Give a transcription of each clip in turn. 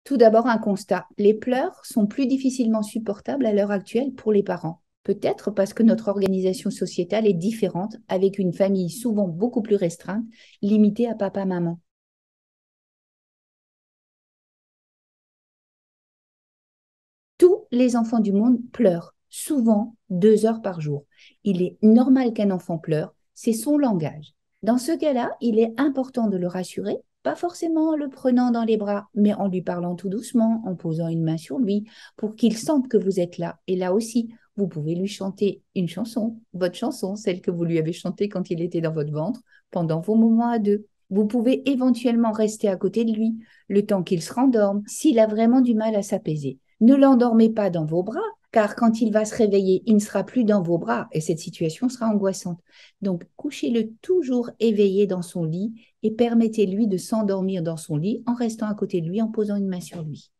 Tout d'abord, un constat. Les pleurs sont plus difficilement supportables à l'heure actuelle pour les parents. Peut-être parce que notre organisation sociétale est différente, avec une famille souvent beaucoup plus restreinte, limitée à papa-maman. Tous les enfants du monde pleurent, souvent 2 heures par jour. Il est normal qu'un enfant pleure, c'est son langage. Dans ce cas-là, il est important de le rassurer, pas forcément en le prenant dans les bras, mais en lui parlant tout doucement, en posant une main sur lui, pour qu'il sente que vous êtes là. Et là aussi, vous pouvez lui chanter une chanson, votre chanson, celle que vous lui avez chantée quand il était dans votre ventre, pendant vos moments à deux. Vous pouvez éventuellement rester à côté de lui, le temps qu'il se rendorme, s'il a vraiment du mal à s'apaiser. Ne l'endormez pas dans vos bras, car quand il va se réveiller, il ne sera plus dans vos bras et cette situation sera angoissante. Donc, couchez-le toujours éveillé dans son lit et permettez-lui de s'endormir dans son lit en restant à côté de lui, en posant une main sur lui.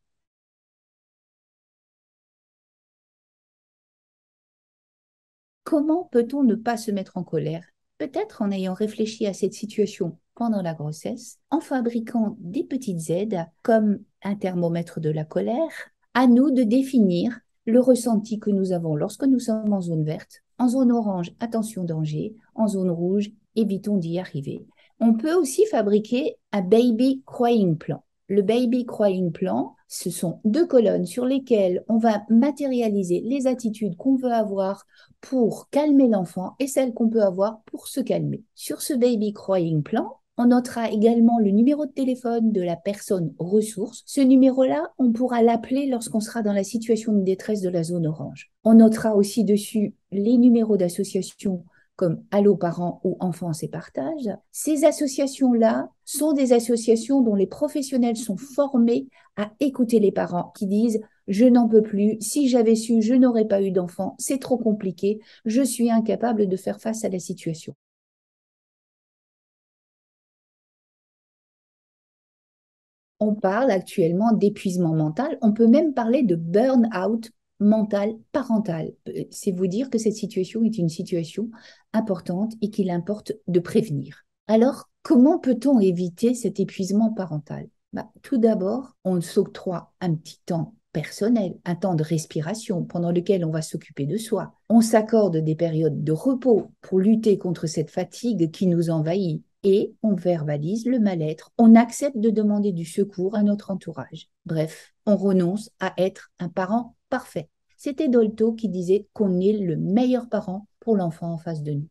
Comment peut-on ne pas se mettre en colère? Peut-être en ayant réfléchi à cette situation pendant la grossesse, en fabriquant des petites aides comme un thermomètre de la colère. À nous de définir le ressenti que nous avons lorsque nous sommes en zone verte. En zone orange, attention danger. En zone rouge, évitons d'y arriver. On peut aussi fabriquer un baby crying plan. Le baby crying plan, ce sont 2 colonnes sur lesquelles on va matérialiser les attitudes qu'on veut avoir pour calmer l'enfant et celles qu'on peut avoir pour se calmer. Sur ce baby crying plan, on notera également le numéro de téléphone de la personne ressource. Ce numéro-là, on pourra l'appeler lorsqu'on sera dans la situation de détresse de la zone orange. On notera aussi dessus les numéros d'associations comme Allo Parents ou Enfance et Partage. Ces associations-là sont des associations dont les professionnels sont formés à écouter les parents qui disent je n'en peux plus, si j'avais su, je n'aurais pas eu d'enfant, c'est trop compliqué, je suis incapable de faire face à la situation. On parle actuellement d'épuisement mental, on peut même parler de burn-out mental parental. C'est vous dire que cette situation est une situation importante et qu'il importe de prévenir. Alors, comment peut-on éviter cet épuisement parental? Tout d'abord, on s'octroie un petit temps personnel, un temps de respiration pendant lequel on va s'occuper de soi. On s'accorde des périodes de repos pour lutter contre cette fatigue qui nous envahit et on verbalise le mal-être. On accepte de demander du secours à notre entourage. Bref, on renonce à être un parent parfait. C'était Dolto qui disait qu'on est le meilleur parent pour l'enfant en face de nous.